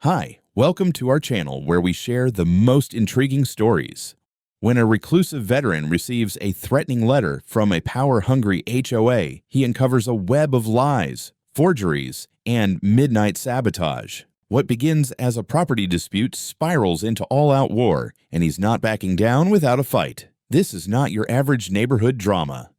Hi, welcome to our channel where we share the most intriguing stories. When a reclusive veteran receives a threatening letter from a power-hungry HOA, he uncovers a web of lies, forgeries, and midnight sabotage. What begins as a property dispute spirals into all-out war, and he's not backing down without a fight. This is not your average neighborhood drama.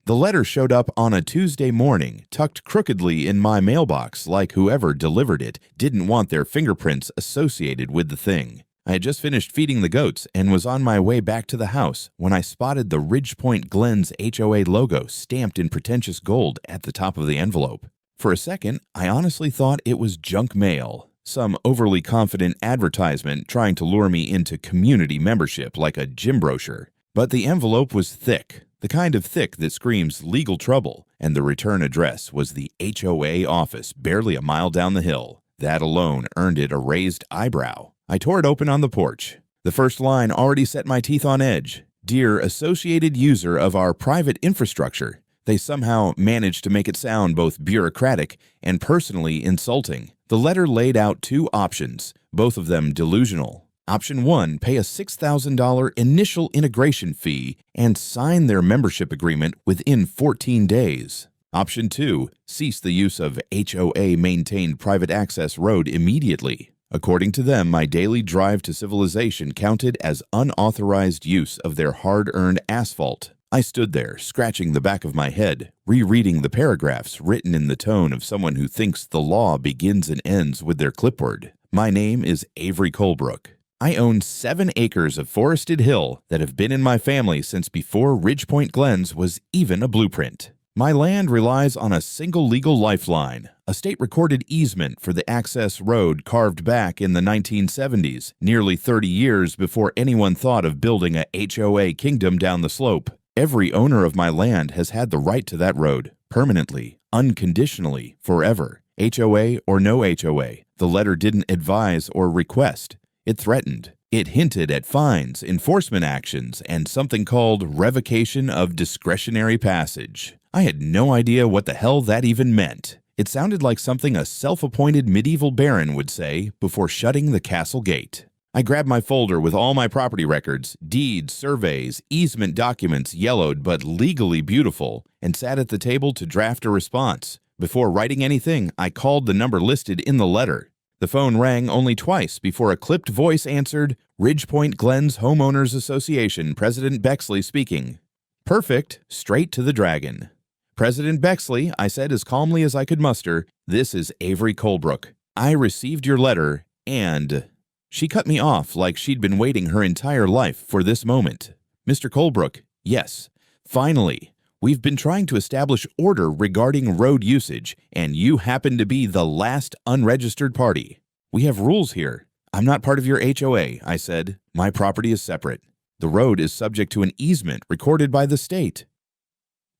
The letter showed up on a Tuesday morning, tucked crookedly in my mailbox like whoever delivered it didn't want their fingerprints associated with the thing. I had just finished feeding the goats and was on my way back to the house when I spotted the Ridgepoint Glens HOA logo stamped in pretentious gold at the top of the envelope. For a second, I honestly thought it was junk mail, some overly confident advertisement trying to lure me into community membership like a gym brochure. But the envelope was thick. The kind of thick that screams legal trouble, and the return address was the HOA office barely a mile down the hill. That alone earned it a raised eyebrow. I tore it open on the porch. The first line already set my teeth on edge. Dear associated user of our private infrastructure. They somehow managed to make it sound both bureaucratic and personally insulting. The letter laid out two options, both of them delusional. Option 1, pay a $6,000 initial integration fee and sign their membership agreement within 14 days. Option 2, cease the use of HOA-maintained private access road immediately. According to them, my daily drive to civilization counted as unauthorized use of their hard-earned asphalt. I stood there, scratching the back of my head, rereading the paragraphs written in the tone of someone who thinks the law begins and ends with their clipboard. My name is Avery Colebrook. I own 7 acres of forested hill that have been in my family since before Ridgepoint Glens was even a blueprint. My land relies on a single legal lifeline, a state-recorded easement for the access road carved back in the 1970s, nearly 30 years before anyone thought of building a HOA kingdom down the slope. Every owner of my land has had the right to that road, permanently, unconditionally, forever. HOA or no HOA, the letter didn't advise or request. It threatened. It hinted at fines, enforcement actions, and something called revocation of discretionary passage. I had no idea what the hell that even meant. It sounded like something a self-appointed medieval baron would say before shutting the castle gate. I grabbed my folder with all my property records, deeds, surveys, easement documents yellowed but legally beautiful, and sat at the table to draft a response. Before writing anything, I called the number listed in the letter. The phone rang only twice before a clipped voice answered, Ridgepoint Glens Homeowners Association, President Bexley speaking. Perfect, straight to the dragon. President Bexley, I said as calmly as I could muster, this is Avery Colebrook. I received your letter, and... She cut me off like she'd been waiting her entire life for this moment. Mr. Colebrook, yes, finally. We've been trying to establish order regarding road usage, and you happen to be the last unregistered party. We have rules here. I'm not part of your HOA, I said. My property is separate. The road is subject to an easement recorded by the state.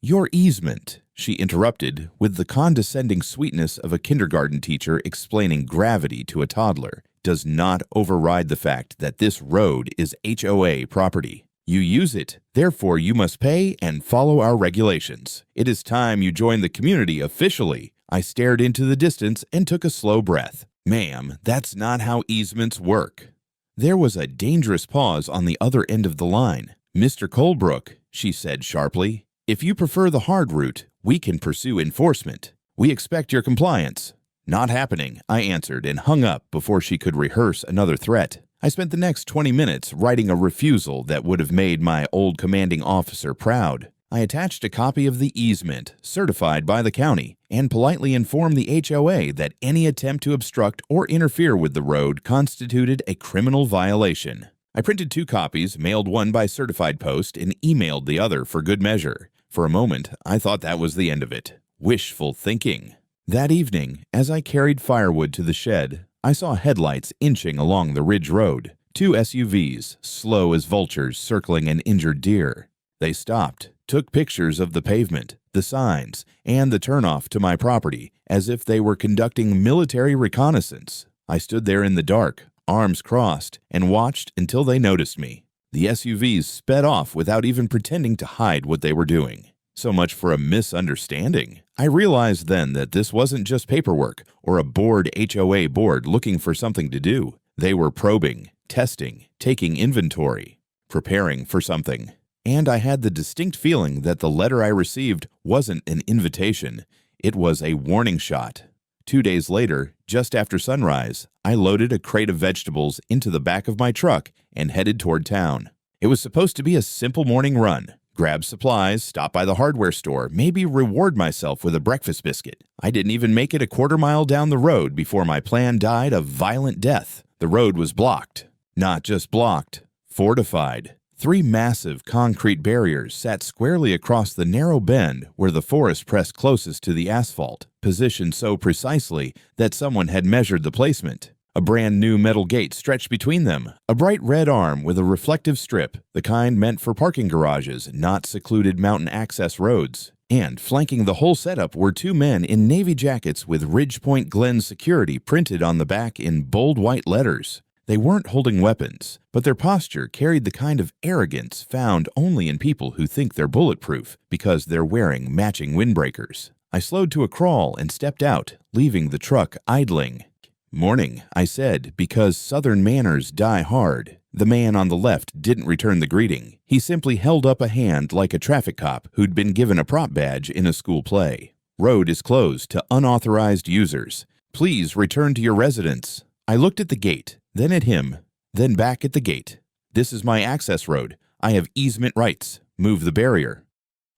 Your easement, she interrupted with the condescending sweetness of a kindergarten teacher explaining gravity to a toddler, does not override the fact that this road is HOA property. You use it, therefore you must pay and follow our regulations. It is time you join the community officially. I stared into the distance and took a slow breath. Ma'am, that's not how easements work. There was a dangerous pause on the other end of the line. Mr. Colebrook, she said sharply, if you prefer the hard route, we can pursue enforcement. We expect your compliance. Not happening, I answered and hung up before she could rehearse another threat. I spent the next 20 minutes writing a refusal that would have made my old commanding officer proud. I attached a copy of the easement, certified by the county, and politely informed the HOA that any attempt to obstruct or interfere with the road constituted a criminal violation. I printed 2 copies, mailed one by certified post, and emailed the other for good measure. For a moment, I thought that was the end of it. Wishful thinking. That evening, as I carried firewood to the shed, I saw headlights inching along the ridge road. 2 SUVs, slow as vultures circling an injured deer. They stopped, took pictures of the pavement, the signs, and the turnoff to my property, as if they were conducting military reconnaissance. I stood there in the dark, arms crossed, and watched until they noticed me. The SUVs sped off without even pretending to hide what they were doing. So much for a misunderstanding. I realized then that this wasn't just paperwork or a bored HOA board looking for something to do. They were probing, testing, taking inventory, preparing for something. And I had the distinct feeling that the letter I received wasn't an invitation. It was a warning shot. 2 days later, just after sunrise, I loaded a crate of vegetables into the back of my truck and headed toward town. It was supposed to be a simple morning run. Grab supplies, stop by the hardware store, maybe reward myself with a breakfast biscuit. I didn't even make it a quarter mile down the road before my plan died a violent death. The road was blocked. Not just blocked, fortified. 3 massive concrete barriers sat squarely across the narrow bend where the forest pressed closest to the asphalt, positioned so precisely that someone had measured the placement. A brand new metal gate stretched between them, a bright red arm with a reflective strip, the kind meant for parking garages, not secluded mountain access roads. And flanking the whole setup were 2 men in navy jackets with Ridgepoint Glen security printed on the back in bold white letters. They weren't holding weapons, but their posture carried the kind of arrogance found only in people who think they're bulletproof because they're wearing matching windbreakers. I slowed to a crawl and stepped out, leaving the truck idling. "Morning," I said, because Southern manners die hard. The man on the left didn't return the greeting. He simply held up a hand like a traffic cop who'd been given a prop badge in a school play. "Road is closed to unauthorized users. Please return to your residence." I looked at the gate, then at him, then back at the gate. "This is my access road. I have easement rights. Move the barrier."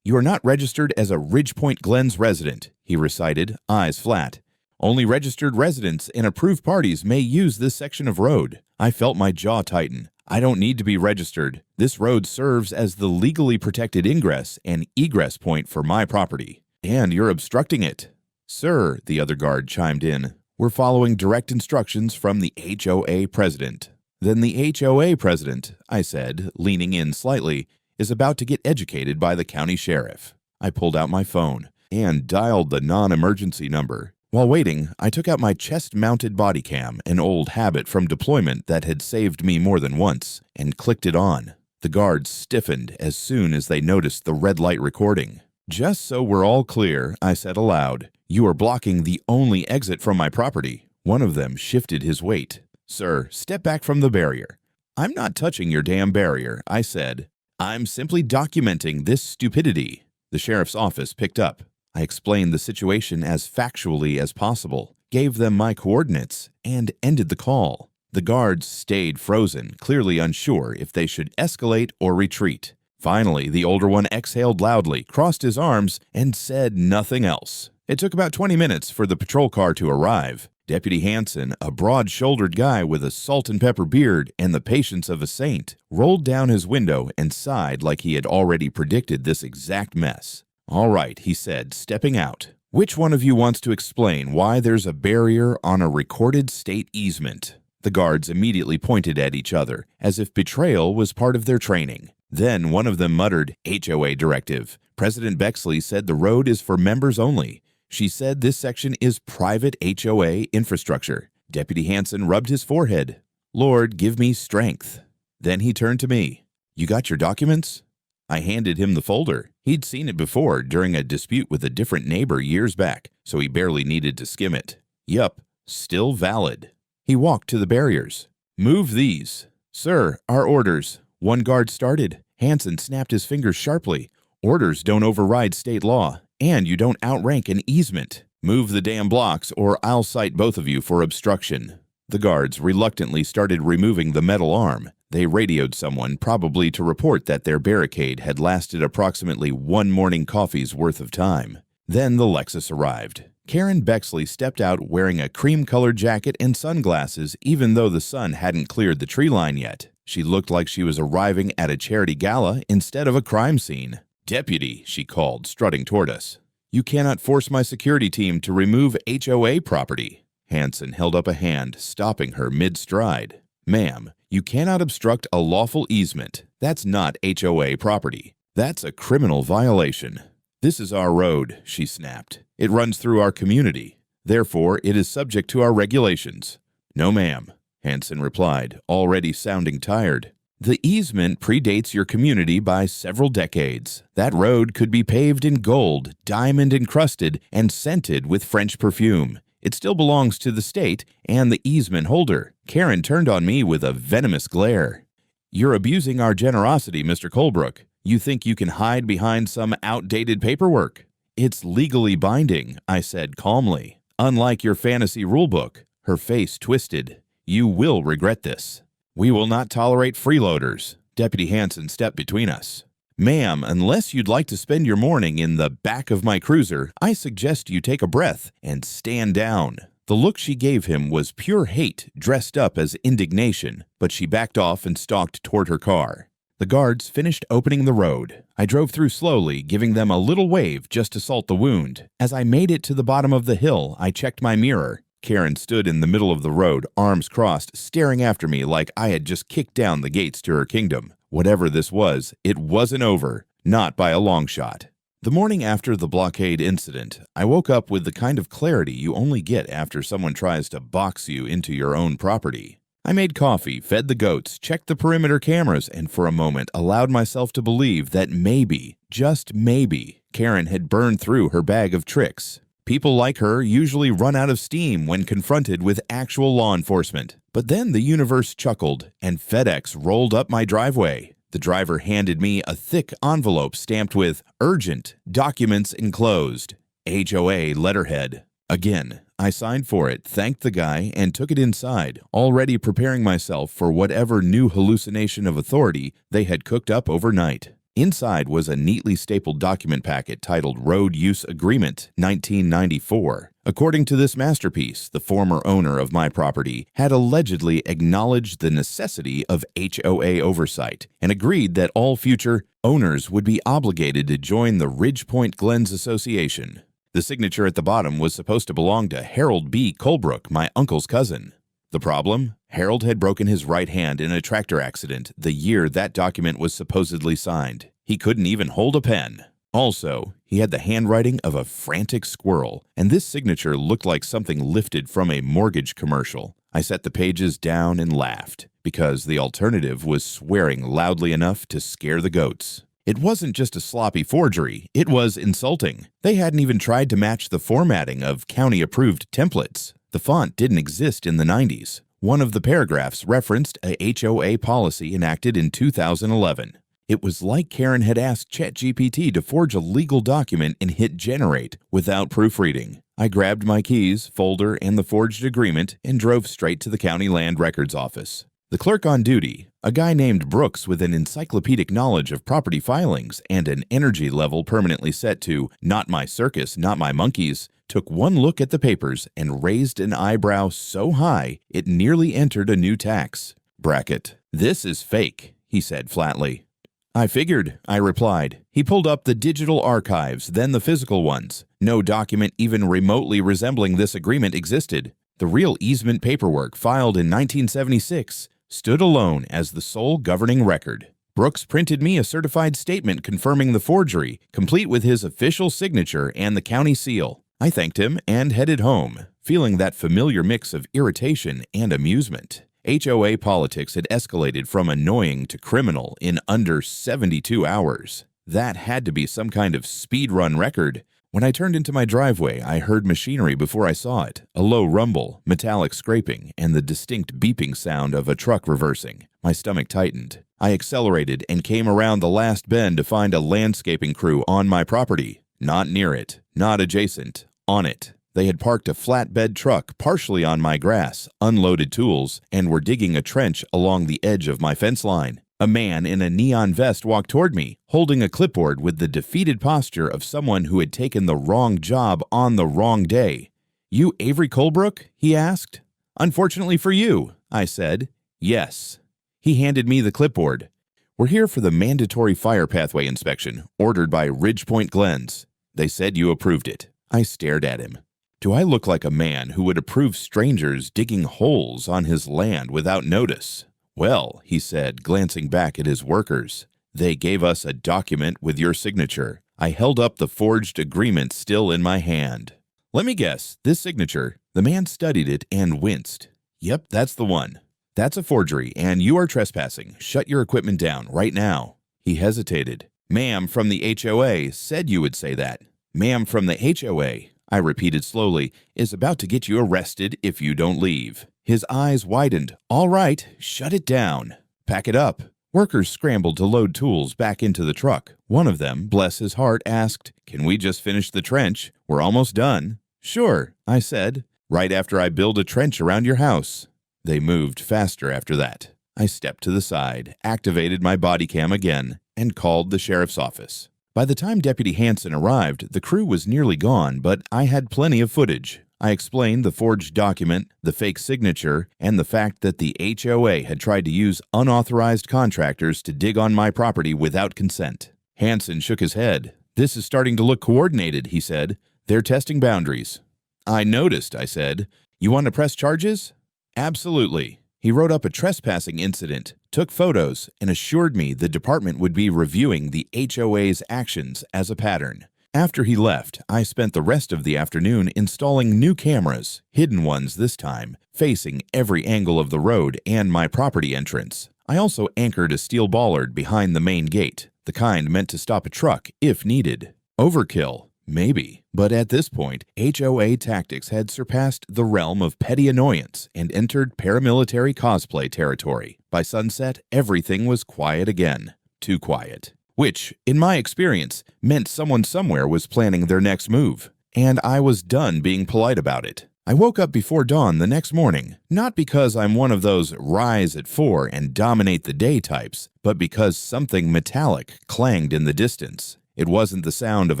"You are not registered as a Ridgepoint Glens resident," he recited, eyes flat. "Only registered residents and approved parties may use this section of road." I felt my jaw tighten. "I don't need to be registered. This road serves as the legally protected ingress and egress point for my property. And you're obstructing it." "Sir," the other guard chimed in, "we're following direct instructions from the HOA president." "Then the HOA president," I said, leaning in slightly, "is about to get educated by the county sheriff." I pulled out my phone and dialed the non-emergency number. While waiting, I took out my chest-mounted body cam, an old habit from deployment that had saved me more than once, and clicked it on. The guards stiffened as soon as they noticed the red light recording. "Just so we're all clear," I said aloud, "you are blocking the only exit from my property." One of them shifted his weight. "Sir, step back from the barrier." "I'm not touching your damn barrier," I said. "I'm simply documenting this stupidity." The sheriff's office picked up. I explained the situation as factually as possible, gave them my coordinates, and ended the call. The guards stayed frozen, clearly unsure if they should escalate or retreat. Finally, the older one exhaled loudly, crossed his arms, and said nothing else. It took about 20 minutes for the patrol car to arrive. Deputy Hanson, a broad-shouldered guy with a salt and pepper beard and the patience of a saint, rolled down his window and sighed like he had already predicted this exact mess. "All right," he said, stepping out. "Which one of you wants to explain why there's a barrier on a recorded state easement?" The guards immediately pointed at each other, as if betrayal was part of their training. Then one of them muttered, "HOA directive. President Bexley said the road is for members only. She said this section is private HOA infrastructure." Deputy Hanson rubbed his forehead. "Lord, give me strength." Then he turned to me. "You got your documents?" I handed him the folder. He'd seen it before during a dispute with a different neighbor years back, so he barely needed to skim it. "Yup, still valid." He walked to the barriers. "Move these." "Sir, our orders." One guard started. Hanson snapped his fingers sharply. "Orders don't override state law, and you don't outrank an easement. Move the damn blocks or I'll cite both of you for obstruction." The guards reluctantly started removing the metal arm. They radioed someone, probably to report that their barricade had lasted approximately 1 morning coffee's worth of time. Then the Lexus arrived. Karen Bexley stepped out wearing a cream-colored jacket and sunglasses even though the sun hadn't cleared the tree line yet. She looked like she was arriving at a charity gala instead of a crime scene. "Deputy," she called, strutting toward us. "You cannot force my security team to remove HOA property." Hanson held up a hand, stopping her mid-stride. "Ma'am, you cannot obstruct a lawful easement. That's not HOA property. That's a criminal violation." "This is our road," she snapped. "It runs through our community. Therefore, it is subject to our regulations." "No, ma'am," Hanson replied, already sounding tired. The easement predates your community by several decades. That road could be paved in gold, diamond encrusted, and scented with French perfume. It still belongs to the state and the easement holder. Karen turned on me with a venomous glare. You're abusing our generosity, Mr. Colebrook. You think you can hide behind some outdated paperwork? It's legally binding, I said calmly. Unlike your fantasy rulebook. Her face twisted. You will regret this. We will not tolerate freeloaders. Deputy Hanson stepped between us. Ma'am, unless you'd like to spend your morning in the back of my cruiser, I suggest you take a breath and stand down. The look she gave him was pure hate dressed up as indignation, but she backed off and stalked toward her car. The guards finished opening the road. I drove through slowly, giving them a little wave just to salt the wound. As I made it to the bottom of the hill, I checked my mirror. Karen stood in the middle of the road, arms crossed, staring after me like I had just kicked down the gates to her kingdom. Whatever this was, it wasn't over, not by a long shot. The morning after the blockade incident, I woke up with the kind of clarity you only get after someone tries to box you into your own property. I made coffee, fed the goats, checked the perimeter cameras, and for a moment allowed myself to believe that maybe, just maybe, Karen had burned through her bag of tricks. People like her usually run out of steam when confronted with actual law enforcement. But then the universe chuckled, and FedEx rolled up my driveway. The driver handed me a thick envelope stamped with "Urgent, Documents Enclosed," HOA letterhead. Again, I signed for it, thanked the guy, and took it inside, already preparing myself for whatever new hallucination of authority they had cooked up overnight. Inside was a neatly stapled document packet titled Road Use Agreement, 1994. According to this masterpiece, the former owner of my property had allegedly acknowledged the necessity of HOA oversight and agreed that all future owners would be obligated to join the Ridgepoint Glens Association. The signature at the bottom was supposed to belong to Harold B. Colebrook, my uncle's cousin. The problem? Harold had broken his right hand in a tractor accident the year that document was supposedly signed. He couldn't even hold a pen. Also, he had the handwriting of a frantic squirrel, and this signature looked like something lifted from a mortgage commercial. I set the pages down and laughed, because the alternative was swearing loudly enough to scare the goats. It wasn't just a sloppy forgery, it was insulting. They hadn't even tried to match the formatting of county-approved templates. The font didn't exist in the 90s. One of the paragraphs referenced a HOA policy enacted in 2011. It was like Karen had asked ChatGPT to forge a legal document and hit generate without proofreading. I grabbed my keys, folder, and the forged agreement and drove straight to the county land records office. The clerk on duty, a guy named Brooks with an encyclopedic knowledge of property filings and an energy level permanently set to "not my circus, not my monkeys," took one look at the papers and raised an eyebrow so high it nearly entered a new tax bracket. "This is fake," he said flatly. "I figured," I replied. He pulled up the digital archives, then the physical ones. No document even remotely resembling this agreement existed. The real easement paperwork, filed in 1976, stood alone as the sole governing record. Brooks printed me a certified statement confirming the forgery, complete with his official signature and the county seal. I thanked him and headed home, feeling that familiar mix of irritation and amusement. HOA politics had escalated from annoying to criminal in under 72 hours. That had to be some kind of speed run record. When I turned into my driveway, I heard machinery before I saw it, a low rumble, metallic scraping, and the distinct beeping sound of a truck reversing. My stomach tightened. I accelerated and came around the last bend to find a landscaping crew on my property. Not near it, not adjacent, on it. They had parked a flatbed truck partially on my grass, unloaded tools, and were digging a trench along the edge of my fence line. A man in a neon vest walked toward me, holding a clipboard with the defeated posture of someone who had taken the wrong job on the wrong day. "You Avery Colebrook?" he asked. "Unfortunately for you," I said. "Yes." He handed me the clipboard. "We're here for the mandatory fire pathway inspection, ordered by Ridgepoint Glens. They said you approved it." I stared at him. Do I look like a man who would approve strangers digging holes on his land without notice? "Well," he said, glancing back at his workers, "they gave us a document with your signature." I held up the forged agreement still in my hand. "Let me guess, this signature." The man studied it and winced. "Yep, that's the one." That's a forgery, and you are trespassing. Shut your equipment down right now." He hesitated. "Ma'am from the HOA said you would say that." "Ma'am from the HOA," I repeated slowly, "is about to get you arrested if you don't leave." His eyes widened. "All right, shut it down. Pack it up." Workers scrambled to load tools back into the truck. One of them, bless his heart, asked, "Can we just finish the trench? We're almost done." "Sure," I said, "right after I build a trench around your house." They moved faster after that. I stepped to the side, activated my body cam again, and called the sheriff's office. By the time Deputy Hanson arrived, the crew was nearly gone, but I had plenty of footage. I explained the forged document, the fake signature, and the fact that the HOA had tried to use unauthorized contractors to dig on my property without consent. Hanson shook his head. "This is starting to look coordinated," he said. "They're testing boundaries." "I noticed," I said. "You want to press charges?" "Absolutely." He wrote up a trespassing incident, took photos, and assured me the department would be reviewing the HOA's actions as a pattern. After he left, I spent the rest of the afternoon installing new cameras, hidden ones this time, facing every angle of the road and my property entrance. I also anchored a steel bollard behind the main gate, the kind meant to stop a truck if needed. Overkill. Maybe, but at this point, HOA tactics had surpassed the realm of petty annoyance and entered paramilitary cosplay territory. By sunset, everything was quiet again. Too quiet. Which, in my experience, meant someone somewhere was planning their next move. And I was done being polite about it. I woke up before dawn the next morning, not because I'm one of those rise at 4 and dominate the day types, but because something metallic clanged in the distance. It wasn't the sound of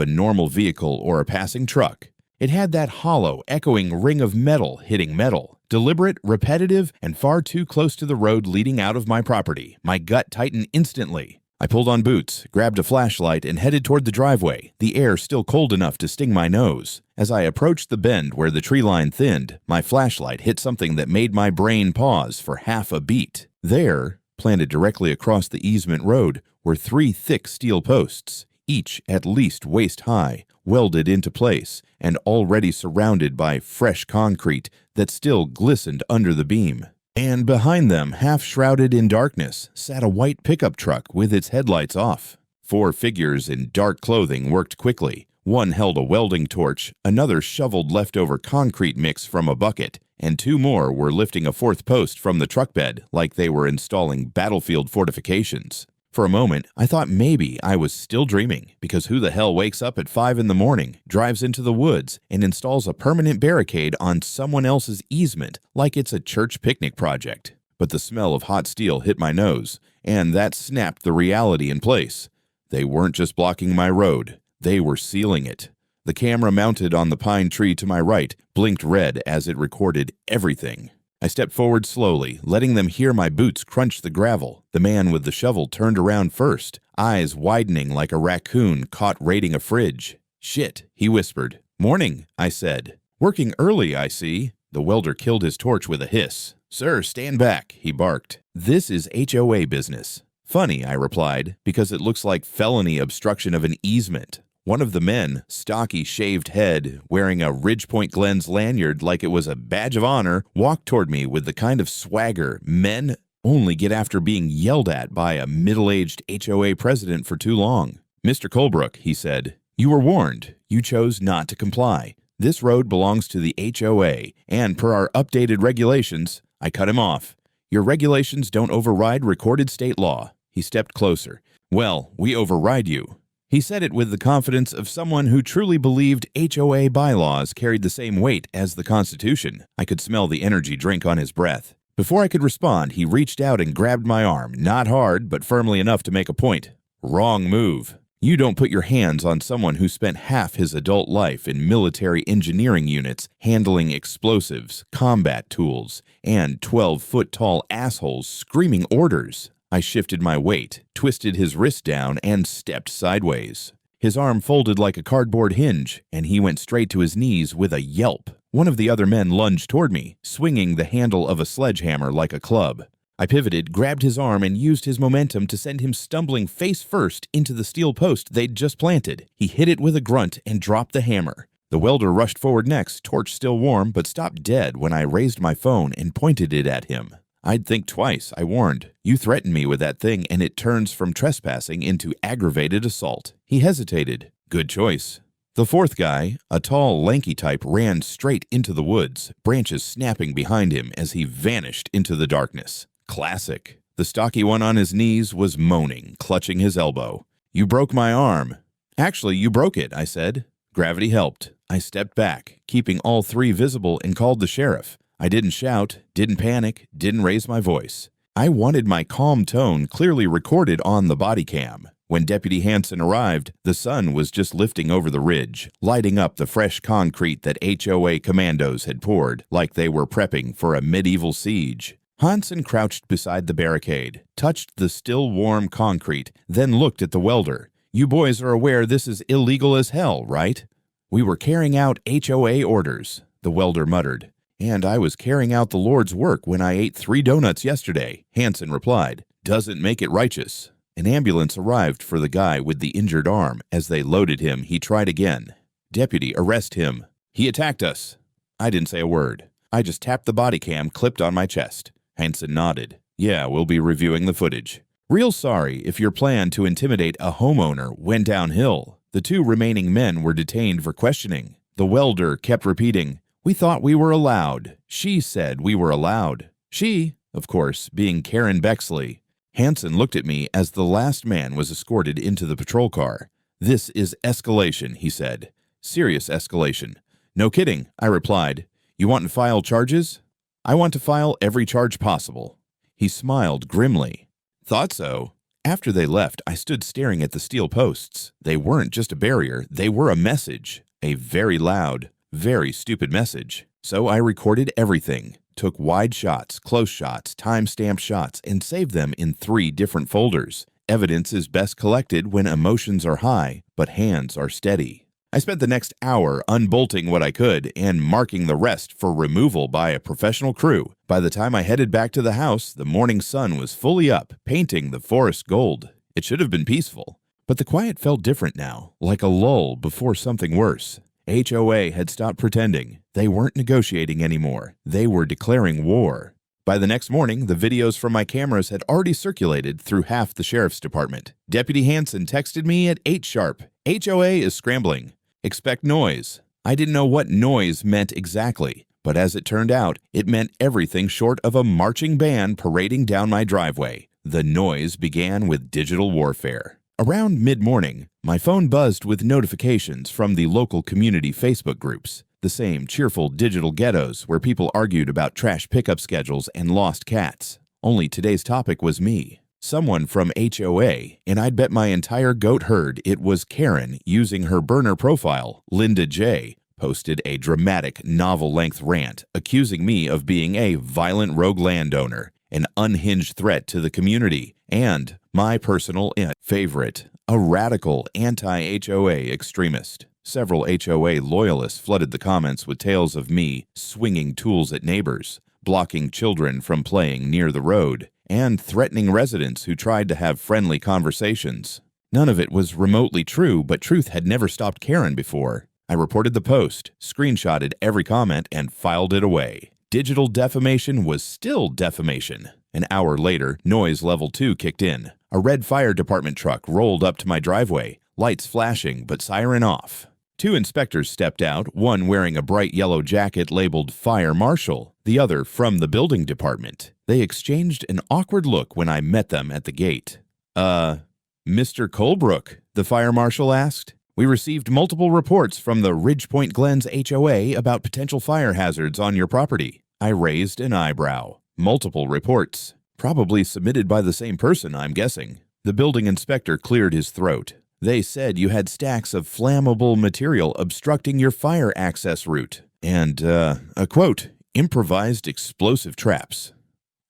a normal vehicle or a passing truck. It had that hollow, echoing ring of metal hitting metal. Deliberate, repetitive, and far too close to the road leading out of my property. My gut tightened instantly. I pulled on boots, grabbed a flashlight, and headed toward the driveway, the air still cold enough to sting my nose. As I approached the bend where the tree line thinned, my flashlight hit something that made my brain pause for half a beat. There, planted directly across the easement road, were 3 thick steel posts, each at least waist high, welded into place, and already surrounded by fresh concrete that still glistened under the beam. And behind them, half shrouded in darkness, sat a white pickup truck with its headlights off. 4 figures in dark clothing worked quickly. One held a welding torch, another shoveled leftover concrete mix from a bucket, and 2 more were lifting a 4th post from the truck bed like they were installing battlefield fortifications. For a moment, I thought maybe I was still dreaming, because who the hell wakes up at 5 in the morning, drives into the woods, and installs a permanent barricade on someone else's easement like it's a church picnic project? But the smell of hot steel hit my nose, and that snapped the reality in place. They weren't just blocking my road, they were sealing it. The camera mounted on the pine tree to my right blinked red as it recorded everything. I stepped forward slowly, letting them hear my boots crunch the gravel. The man with the shovel turned around first, eyes widening like a raccoon caught raiding a fridge. "Shit," he whispered. "Morning," I said. "Working early, I see." The welder killed his torch with a hiss. "Sir, stand back," he barked. "This is HOA business." "Funny," I replied, "because it looks like felony obstruction of an easement." One of the men, stocky shaved head, wearing a Ridgepoint Glens lanyard like it was a badge of honor, walked toward me with the kind of swagger men only get after being yelled at by a middle-aged HOA president for too long. "Mr. Colebrook," he said, "you were warned. You chose not to comply. This road belongs to the HOA, and per our updated regulations," I cut him off. "Your regulations don't override recorded state law." He stepped closer. "Well, we override you." He said it with the confidence of someone who truly believed HOA bylaws carried the same weight as the Constitution. I could smell the energy drink on his breath. Before I could respond, he reached out and grabbed my arm, not hard, but firmly enough to make a point. "Wrong move. You don't put your hands on someone who spent half his adult life in military engineering units handling explosives, combat tools, and 12-foot-tall assholes screaming orders." I shifted my weight, twisted his wrist down, and stepped sideways. His arm folded like a cardboard hinge, and he went straight to his knees with a yelp. One of the other men lunged toward me, swinging the handle of a sledgehammer like a club. I pivoted, grabbed his arm, and used his momentum to send him stumbling face first into the steel post they'd just planted. He hit it with a grunt and dropped the hammer. The welder rushed forward next, torch still warm, but stopped dead when I raised my phone and pointed it at him. I'd think twice, I warned. You threatened me with that thing and it turns from trespassing into aggravated assault. He hesitated. Good choice. The fourth guy, a tall, lanky type, ran straight into the woods, branches snapping behind him as he vanished into the darkness. Classic. The stocky one on his knees was moaning, clutching his elbow. You broke my arm. Actually, you broke it, I said. Gravity helped. I stepped back, keeping all three visible, and called the sheriff. I didn't shout, didn't panic, didn't raise my voice. I wanted my calm tone clearly recorded on the body cam. When Deputy Hansen arrived, the sun was just lifting over the ridge, lighting up the fresh concrete that HOA commandos had poured like they were prepping for a medieval siege. Hansen crouched beside the barricade, touched the still warm concrete, then looked at the welder. You boys are aware this is illegal as hell, right? We were carrying out HOA orders, the welder muttered. And I was carrying out the Lord's work when I ate 3 donuts yesterday, Hansen replied. Doesn't make it righteous. An ambulance arrived for the guy with the injured arm. As they loaded him, he tried again. Deputy, arrest him. He attacked us. I didn't say a word. I just tapped the body cam clipped on my chest. Hansen nodded. Yeah, we'll be reviewing the footage. Real sorry if your plan to intimidate a homeowner went downhill. The 2 remaining men were detained for questioning. The welder kept repeating, we thought we were allowed. She said we were allowed. She, of course, being Karen Bexley. Hansen looked at me as the last man was escorted into the patrol car. This is escalation, he said. Serious escalation. No kidding, I replied. You want to file charges? I want to file every charge possible. He smiled grimly. Thought so. After they left, I stood staring at the steel posts. They weren't just a barrier, they were a message. A very loud, very stupid message. So I recorded everything, took wide shots, close shots, time-stamped shots, and saved them in 3 different folders. Evidence is best collected when emotions are high, but hands are steady. I spent the next hour unbolting what I could and marking the rest for removal by a professional crew. By the time I headed back to the house, the morning sun was fully up, painting the forest gold. It should have been peaceful, but the quiet felt different now, like a lull before something worse. HOA had stopped pretending. They weren't negotiating anymore. They were declaring war. By the next morning, the videos from my cameras had already circulated through half the sheriff's department. Deputy Hansen texted me at 8 sharp. HOA is scrambling. Expect noise. I didn't know what noise meant exactly, but as it turned out, it meant everything short of a marching band parading down my driveway. The noise began with digital warfare. Around mid-morning, my phone buzzed with notifications from the local community Facebook groups, the same cheerful digital ghettos where people argued about trash pickup schedules and lost cats. Only today's topic was me. Someone from HOA, and I'd bet my entire goat herd it was Karen using her burner profile, Linda J., posted a dramatic novel-length rant accusing me of being a violent rogue landowner, an unhinged threat to the community, and my personal favorite, a radical anti-HOA extremist. Several HOA loyalists flooded the comments with tales of me swinging tools at neighbors, blocking children from playing near the road, and threatening residents who tried to have friendly conversations. None of it was remotely true, but truth had never stopped Karen before. I reported the post, screenshotted every comment, and filed it away. Digital defamation was still defamation. An hour later, noise level 2 kicked in. A red fire department truck rolled up to my driveway, lights flashing but siren off. 2 inspectors stepped out, one wearing a bright yellow jacket labeled Fire Marshal, the other from the building department. They exchanged an awkward look when I met them at the gate. Mr. Colebrook, the fire marshal asked. We received multiple reports from the Ridgepoint Glens HOA about potential fire hazards on your property. I raised an eyebrow. Multiple reports. Probably submitted by the same person, I'm guessing. The building inspector cleared his throat. They said you had stacks of flammable material obstructing your fire access route. And, a quote, improvised explosive traps.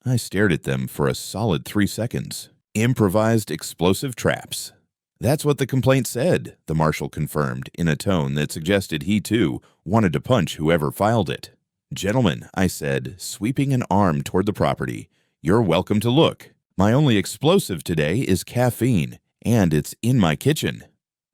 I stared at them for a solid 3 seconds. Improvised explosive traps. That's what the complaint said, the marshal confirmed in a tone that suggested he, too, wanted to punch whoever filed it. Gentlemen, I said, sweeping an arm toward the property, you're welcome to look. My only explosive today is caffeine, and it's in my kitchen.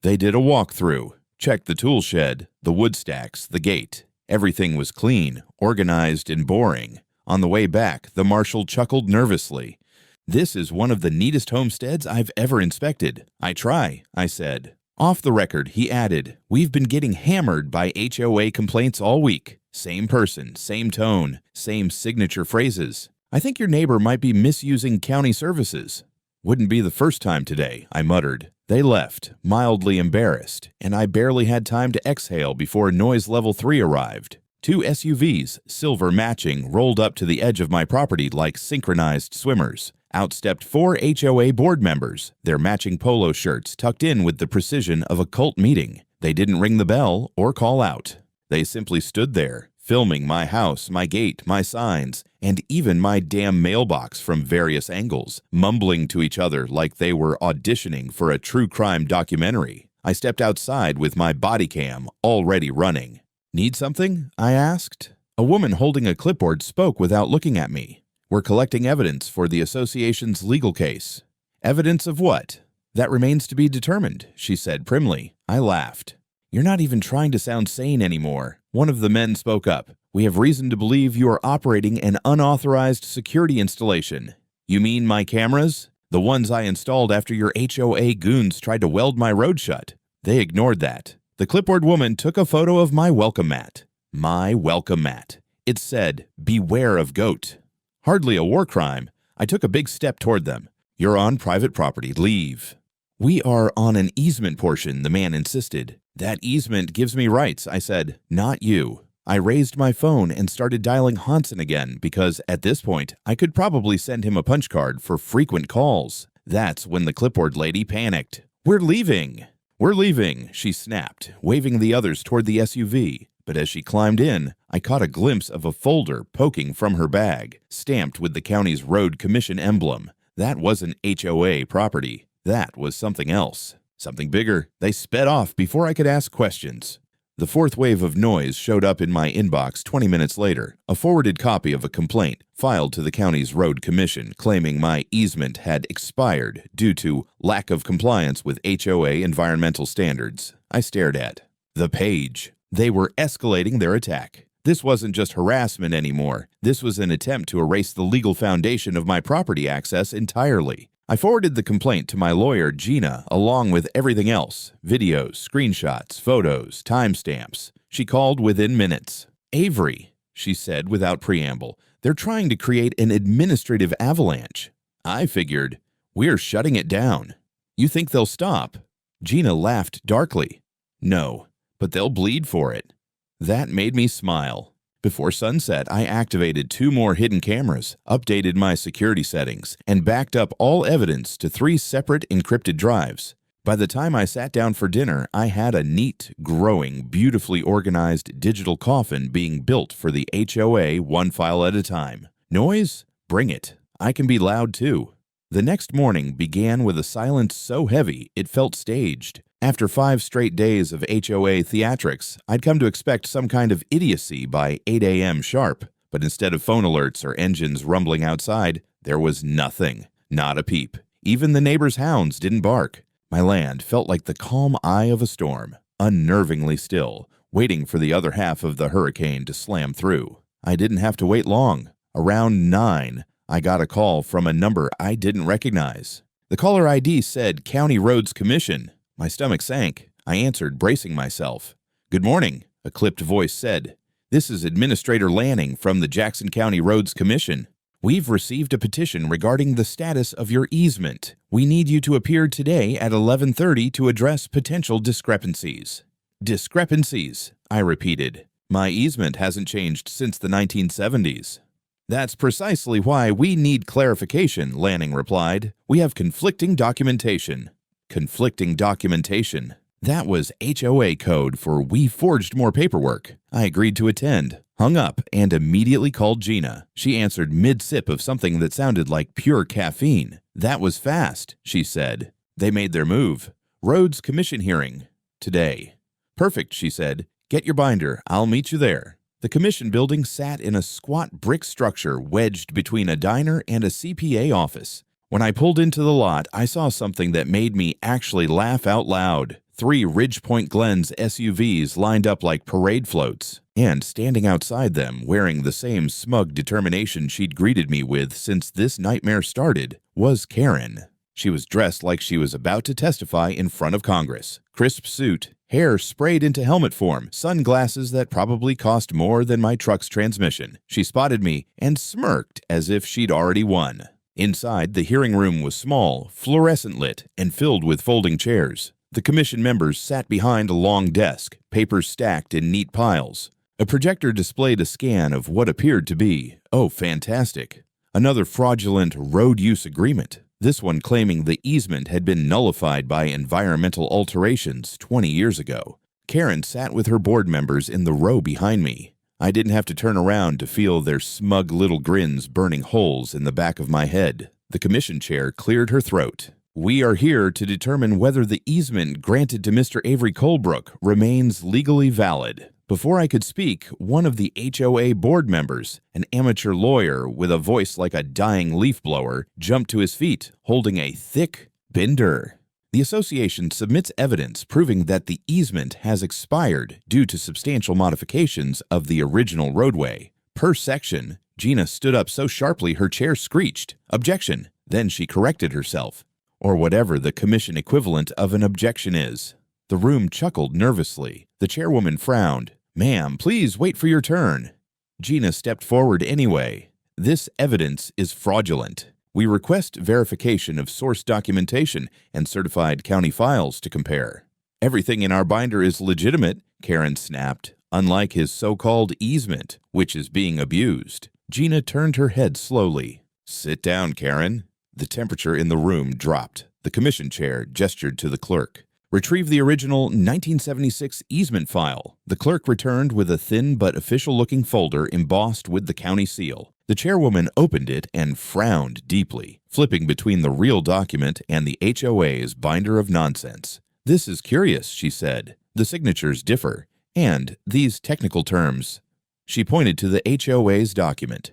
They did a walkthrough, checked the tool shed, the wood stacks, the gate. Everything was clean, organized, and boring. On the way back, the marshal chuckled nervously. "This is one of the neatest homesteads I've ever inspected. I try," I said. Off the record, he added, "We've been getting hammered by HOA complaints all week. Same person, same tone, same signature phrases. I think your neighbor might be misusing county services." "Wouldn't be the first time today," I muttered. They left, mildly embarrassed, and I barely had time to exhale before noise level 3 arrived. 2 SUVs, silver matching, rolled up to the edge of my property like synchronized swimmers. Out stepped 4 HOA board members, their matching polo shirts tucked in with the precision of a cult meeting. They didn't ring the bell or call out. They simply stood there, filming my house, my gate, my signs, and even my damn mailbox from various angles, mumbling to each other like they were auditioning for a true crime documentary. I stepped outside with my body cam already running. "Need something?" I asked. A woman holding a clipboard spoke without looking at me. "We're collecting evidence for the association's legal case." "Evidence of what?" "That remains to be determined," she said primly. I laughed. "You're not even trying to sound sane anymore." One of the men spoke up. "We have reason to believe you are operating an unauthorized security installation." "You mean my cameras? The ones I installed after your HOA goons tried to weld my road shut." They ignored that. The clipboard woman took a photo of my welcome mat. My welcome mat. It said, "Beware of goat." Hardly a war crime. I took a big step toward them. "You're on private property. Leave." "We are on an easement portion," the man insisted. "That easement gives me rights," I said. "Not you." I raised my phone and started dialing Hansen again because, at this point, I could probably send him a punch card for frequent calls. That's when the clipboard lady panicked. "We're leaving." "We're leaving," she snapped, waving the others toward the SUV. But as she climbed in, I caught a glimpse of a folder poking from her bag, stamped with the county's road commission emblem. That wasn't HOA property. That was something else. Something bigger. They sped off before I could ask questions. The fourth wave of noise showed up in my inbox 20 minutes later, a forwarded copy of a complaint filed to the county's road commission claiming my easement had expired due to lack of compliance with HOA environmental standards. I stared at the page. They were escalating their attack. This wasn't just harassment anymore. This was an attempt to erase the legal foundation of my property access entirely. I forwarded the complaint to my lawyer, Gina, along with everything else: videos, screenshots, photos, timestamps. She called within minutes. "Avery," she said without preamble, "they're trying to create an administrative avalanche." I figured, "We're shutting it down." "You think they'll stop?" Gina laughed darkly. "No, but they'll bleed for it." That made me smile. Before sunset, I activated 2 more hidden cameras, updated my security settings, and backed up all evidence to 3 separate encrypted drives. By the time I sat down for dinner, I had a neat, growing, beautifully organized digital coffin being built for the HOA, one file at a time. Noise? Bring it. I can be loud too. The next morning began with a silence so heavy it felt staged. After 5 straight days of HOA theatrics, I'd come to expect some kind of idiocy by 8 a.m. sharp. But instead of phone alerts or engines rumbling outside, there was nothing. Not a peep. Even the neighbor's hounds didn't bark. My land felt like the calm eye of a storm, unnervingly still, waiting for the other half of the hurricane to slam through. I didn't have to wait long. Around 9, I got a call from a number I didn't recognize. The caller ID said County Roads Commission. My stomach sank. I answered, bracing myself. "Good morning," a clipped voice said. "This is Administrator Lanning from the Jackson County Roads Commission. We've received a petition regarding the status of your easement. We need you to appear today at 11:30 to address potential discrepancies." "Discrepancies," I repeated. "My easement hasn't changed since the 1970s. "That's precisely why we need clarification," Lanning replied. "We have conflicting documentation." Conflicting documentation. That was HOA code for "we forged more paperwork." I agreed to attend, hung up, and immediately called Gina. She answered mid-sip of something that sounded like pure caffeine. "That was fast," she said. They made their move. "Roads Commission hearing. Today." "Perfect," she said. "Get your binder. I'll meet you there." The commission building sat in a squat brick structure wedged between a diner and a CPA office. When I pulled into the lot, I saw something that made me actually laugh out loud. 3 Ridgepoint Glens SUVs lined up like parade floats, and standing outside them, wearing the same smug determination she'd greeted me with since this nightmare started, was Karen. She was dressed like she was about to testify in front of Congress. Crisp suit, hair sprayed into helmet form, sunglasses that probably cost more than my truck's transmission. She spotted me and smirked as if she'd already won. Inside, the hearing room was small, fluorescent lit, and filled with folding chairs. The commission members sat behind a long desk, papers stacked in neat piles. A projector displayed a scan of what appeared to be, oh fantastic, another fraudulent road use agreement. This one claiming the easement had been nullified by environmental alterations 20 years ago. Karen sat with her board members in the row behind me. I didn't have to turn around to feel their smug little grins burning holes in the back of my head. The commission chair cleared her throat. We are here to determine whether the easement granted to Mr. Avery Colebrook remains legally valid. Before I could speak, one of the HOA board members, an amateur lawyer with a voice like a dying leaf blower, jumped to his feet, holding a thick binder. The association submits evidence proving that the easement has expired due to substantial modifications of the original roadway. Per section, Gina stood up so sharply her chair screeched, "Objection!" Then she corrected herself, or whatever the commission equivalent of an objection is. The room chuckled nervously. The chairwoman frowned. "Ma'am, please wait for your turn." Gina stepped forward anyway. "This evidence is fraudulent. We request verification of source documentation and certified county files to compare." "Everything in our binder is legitimate," Karen snapped, "unlike his so-called easement, which is being abused." Gina turned her head slowly. "Sit down, Karen." The temperature in the room dropped. The commission chair gestured to the clerk. "Retrieve the original 1976 easement file." The clerk returned with a thin but official-looking folder embossed with the county seal. The chairwoman opened it and frowned deeply, flipping between the real document and the HOA's binder of nonsense. "This is curious," she said. "The signatures differ, and these technical terms." She pointed to the HOA's document.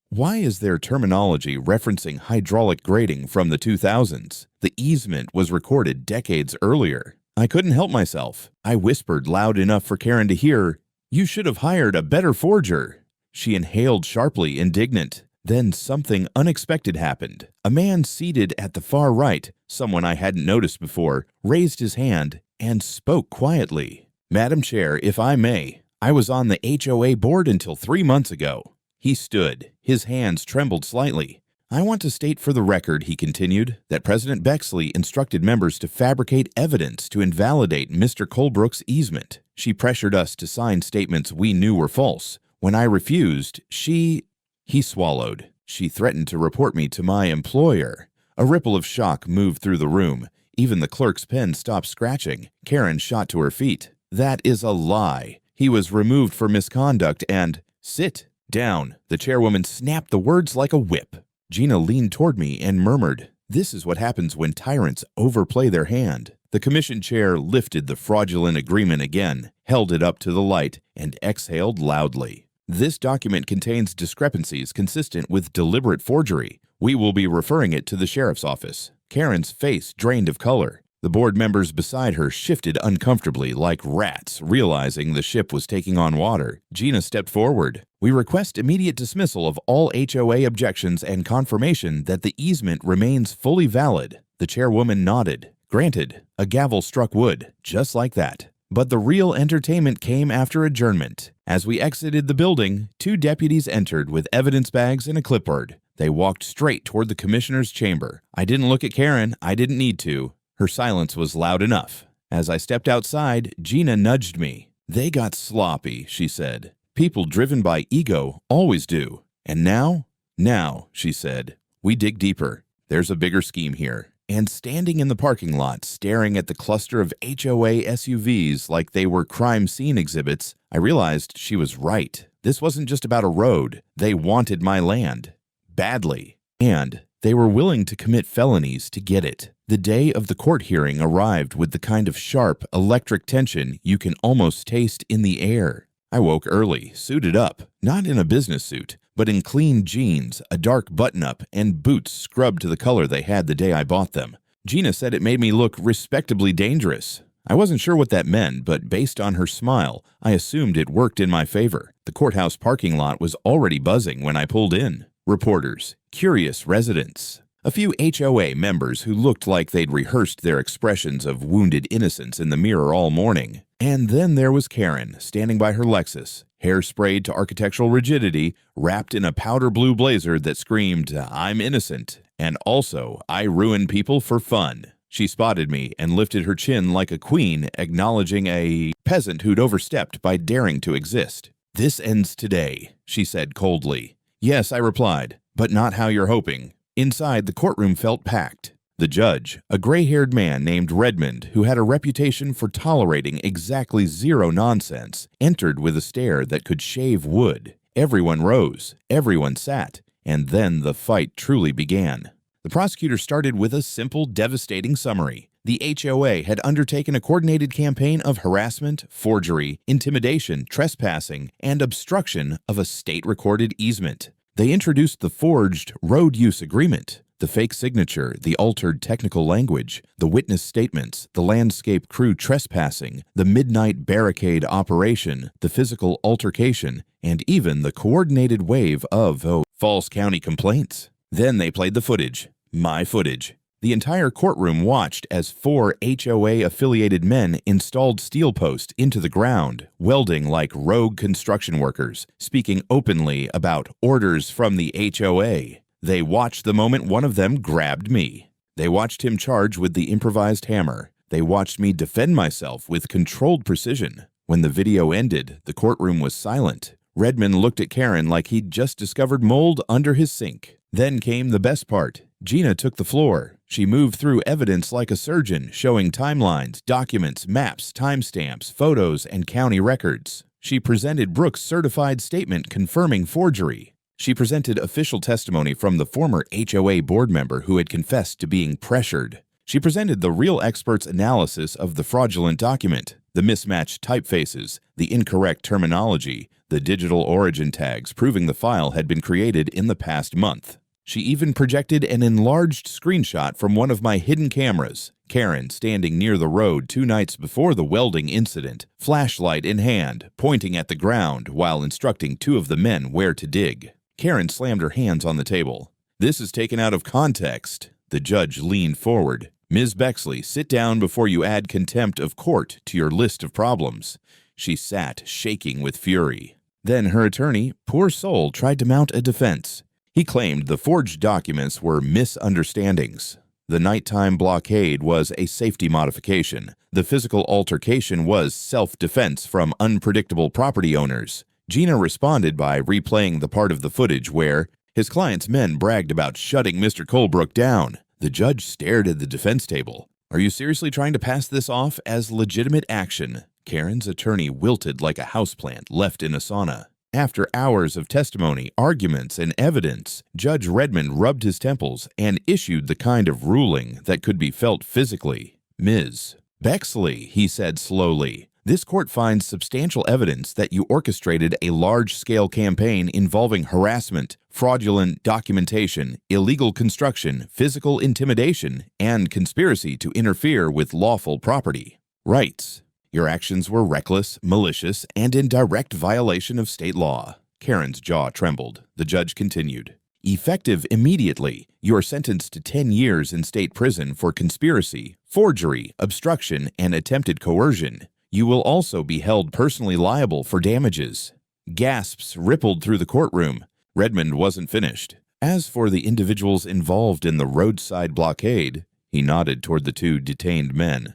"Why is there terminology referencing hydraulic grading from the 2000s? The easement was recorded decades earlier." I couldn't help myself. I whispered loud enough for Karen to hear, "You should have hired a better forger." She inhaled sharply, indignant. Then something unexpected happened. A man seated at the far right, someone I hadn't noticed before, raised his hand and spoke quietly. "Madam Chair, if I may, I was on the HOA board until 3 months ago." He stood. His hands trembled slightly. "I want to state for the record," he continued, "that President Bexley instructed members to fabricate evidence to invalidate Mr. Colebrook's easement. She pressured us to sign statements we knew were false. When I refused, He swallowed. "She threatened to report me to my employer." A ripple of shock moved through the room. Even the clerk's pen stopped scratching. Karen shot to her feet. "That is a lie. He was removed for misconduct and—" "Sit down." The chairwoman snapped the words like a whip. Gina leaned toward me and murmured, "This is what happens when tyrants overplay their hand." The commission chair lifted the fraudulent agreement again, held it up to the light, and exhaled loudly. "This document contains discrepancies consistent with deliberate forgery. We will be referring it to the sheriff's office." Karen's face drained of color. The board members beside her shifted uncomfortably like rats, realizing the ship was taking on water. Gina stepped forward. "We request immediate dismissal of all HOA objections and confirmation that the easement remains fully valid." The chairwoman nodded. "Granted." A gavel struck wood, just like that. But the real entertainment came after adjournment. As we exited the building, 2 deputies entered with evidence bags and a clipboard. They walked straight toward the commissioner's chamber. I didn't look at Karen. I didn't need to. Her silence was loud enough. As I stepped outside, Gina nudged me. "They got sloppy," she said. "People driven by ego always do. And now?" "Now," she said, "we dig deeper. There's a bigger scheme here." And standing in the parking lot, staring at the cluster of HOA SUVs like they were crime scene exhibits, I realized she was right. This wasn't just about a road. They wanted my land. Badly. And they were willing to commit felonies to get it. The day of the court hearing arrived with the kind of sharp, electric tension you can almost taste in the air. I woke early, suited up, not in a business suit, but in clean jeans, a dark button-up, and boots scrubbed to the color they had the day I bought them. Gina said it made me look respectably dangerous. I wasn't sure what that meant, but based on her smile, I assumed it worked in my favor. The courthouse parking lot was already buzzing when I pulled in. Reporters, curious residents, a few HOA members who looked like they'd rehearsed their expressions of wounded innocence in the mirror all morning. And then there was Karen, standing by her Lexus, hair sprayed to architectural rigidity, wrapped in a powder blue blazer that screamed, "I'm innocent," and also, "I ruin people for fun." She spotted me and lifted her chin like a queen, acknowledging a peasant who'd overstepped by daring to exist. "This ends today," she said coldly. "Yes," I replied, "but not how you're hoping." Inside, the courtroom felt packed. The judge, a gray-haired man named Redmond, who had a reputation for tolerating exactly zero nonsense, entered with a stare that could shave wood. Everyone rose, everyone sat, and then the fight truly began. The prosecutor started with a simple, devastating summary. The HOA had undertaken a coordinated campaign of harassment, forgery, intimidation, trespassing, and obstruction of a state-recorded easement. They introduced the forged road use agreement, the fake signature, the altered technical language, the witness statements, the landscape crew trespassing, the midnight barricade operation, the physical altercation, and even the coordinated wave of false county complaints. Then they played the footage, my footage. The entire courtroom watched as 4 HOA-affiliated men installed steel posts into the ground, welding like rogue construction workers, speaking openly about orders from the HOA. They watched the moment one of them grabbed me. They watched him charge with the improvised hammer. They watched me defend myself with controlled precision. When the video ended, the courtroom was silent. Redmond looked at Karen like he'd just discovered mold under his sink. Then came the best part. Gina took the floor. She moved through evidence like a surgeon, showing timelines, documents, maps, timestamps, photos, and county records. She presented Brooks' certified statement confirming forgery. She presented official testimony from the former HOA board member who had confessed to being pressured. She presented the real expert's analysis of the fraudulent document, the mismatched typefaces, the incorrect terminology, the digital origin tags proving the file had been created in the past month. She even projected an enlarged screenshot from one of my hidden cameras, Karen standing near the road 2 nights before the welding incident, flashlight in hand, pointing at the ground while instructing 2 of the men where to dig. Karen slammed her hands on the table. "This is taken out of context." The judge leaned forward. "Ms. Bexley, sit down before you add contempt of court to your list of problems." She sat, shaking with fury. Then her attorney, poor soul, tried to mount a defense. He claimed the forged documents were misunderstandings. The nighttime blockade was a safety modification. The physical altercation was self-defense from unpredictable property owners. Gina responded by replaying the part of the footage where his client's men bragged about shutting Mr. Colebrook down. The judge stared at the defense table. "Are you seriously trying to pass this off as legitimate action?" Karen's attorney wilted like a houseplant left in a sauna. After hours of testimony, arguments, and evidence, Judge Redmond rubbed his temples and issued the kind of ruling that could be felt physically. "Ms. Bexley," he said slowly, "this court finds substantial evidence that you orchestrated a large-scale campaign involving harassment, fraudulent documentation, illegal construction, physical intimidation, and conspiracy to interfere with lawful property rights. Your actions were reckless, malicious, and in direct violation of state law." Karen's jaw trembled. The judge continued. "Effective immediately, you are sentenced to 10 years in state prison for conspiracy, forgery, obstruction, and attempted coercion. You will also be held personally liable for damages." Gasps rippled through the courtroom. Redmond wasn't finished. "As for the individuals involved in the roadside blockade," he nodded toward the 2 detained men,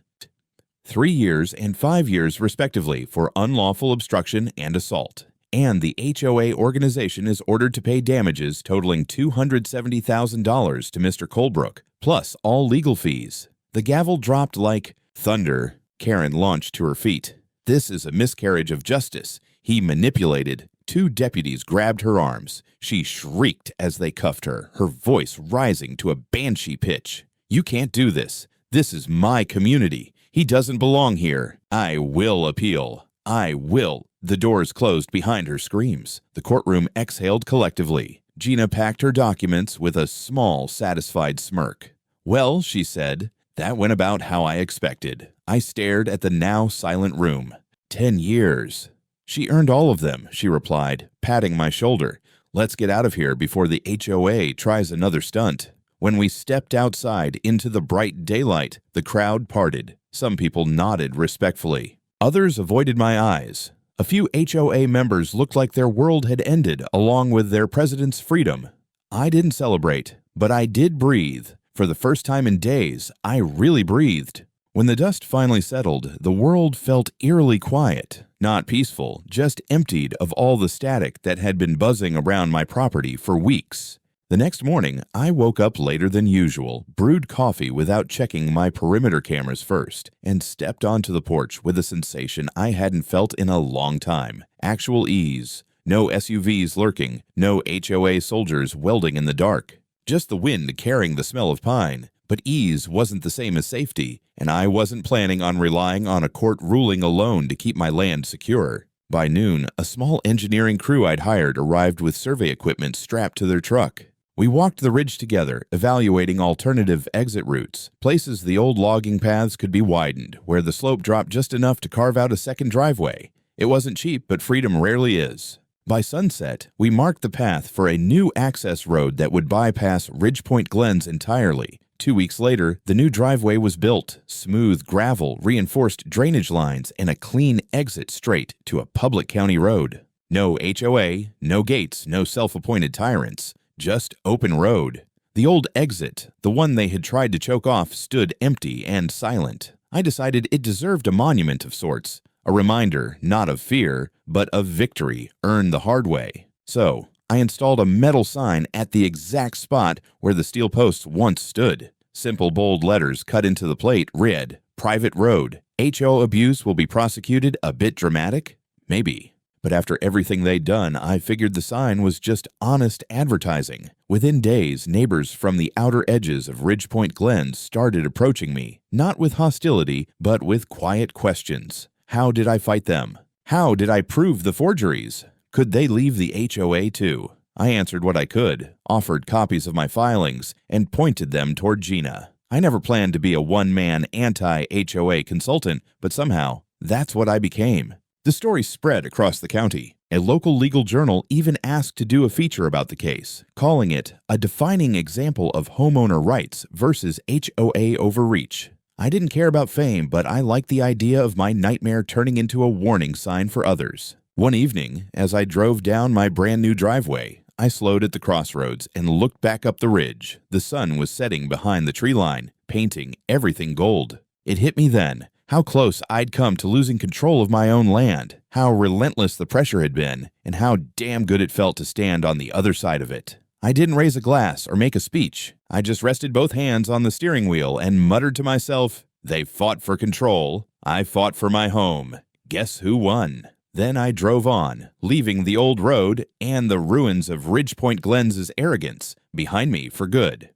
3 years and 5 years respectively for unlawful obstruction and assault. And the HOA organization is ordered to pay damages totaling $270,000 to Mr. Colebrook, plus all legal fees. The gavel dropped like thunder. Karen launched to her feet. "This is a miscarriage of justice. He manipulated." 2 deputies grabbed her arms. She shrieked as they cuffed her, her voice rising to a banshee pitch. "You can't do this. This is my community. He doesn't belong here. I will appeal. I will." The doors closed behind her screams. The courtroom exhaled collectively. Gina packed her documents with a small, satisfied smirk. "Well," she said, That went about how I expected. I stared at the now silent room. 10 years. She earned all of them, she replied, patting my shoulder. Let's get out of here before the HOA tries another stunt. When we stepped outside into the bright daylight, the crowd parted. Some people nodded respectfully. Others avoided my eyes. A few HOA members looked like their world had ended along with their president's freedom. I didn't celebrate, but I did breathe. For the first time in days, I really breathed. When the dust finally settled, the world felt eerily quiet. Not peaceful, just emptied of all the static that had been buzzing around my property for weeks. The next morning, I woke up later than usual, brewed coffee without checking my perimeter cameras first, and stepped onto the porch with a sensation I hadn't felt in a long time. Actual ease. No SUVs lurking, no HOA soldiers welding in the dark. Just the wind carrying the smell of pine. But ease wasn't the same as safety, and I wasn't planning on relying on a court ruling alone to keep my land secure. By noon, a small engineering crew I'd hired arrived with survey equipment strapped to their truck. We walked the ridge together, evaluating alternative exit routes, places the old logging paths could be widened, where the slope dropped just enough to carve out a second driveway. It wasn't cheap, but freedom rarely is. By sunset, we marked the path for a new access road that would bypass Ridgepoint Glens entirely. 2 weeks later, the new driveway was built, smooth gravel, reinforced drainage lines, and a clean exit straight to a public county road. No HOA, no gates, no self-appointed tyrants, just open road. The old exit, the one they had tried to choke off, stood empty and silent. I decided it deserved a monument of sorts, a reminder not of fear, but of victory earned the hard way. So, I installed a metal sign at the exact spot where the steel posts once stood. Simple bold letters cut into the plate read, "Private Road. HO abuse will be prosecuted. A bit dramatic? Maybe." But after everything they'd done, I figured the sign was just honest advertising. Within days, neighbors from the outer edges of Ridgepoint Glens started approaching me, not with hostility, but with quiet questions. How did I fight them? How did I prove the forgeries? Could they leave the HOA too? I answered what I could, offered copies of my filings, and pointed them toward Gina. I never planned to be a one-man anti-HOA consultant, but somehow, that's what I became. The story spread across the county. A local legal journal even asked to do a feature about the case, calling it a defining example of homeowner rights versus HOA overreach. I didn't care about fame, but I liked the idea of my nightmare turning into a warning sign for others. One evening, as I drove down my brand new driveway, I slowed at the crossroads and looked back up the ridge. The sun was setting behind the tree line, painting everything gold. It hit me then, how close I'd come to losing control of my own land, how relentless the pressure had been, and how damn good it felt to stand on the other side of it. I didn't raise a glass or make a speech. I just rested both hands on the steering wheel and muttered to myself, "They fought for control. I fought for my home. Guess who won?" Then I drove on, leaving the old road and the ruins of Ridgepoint Glens' arrogance behind me for good.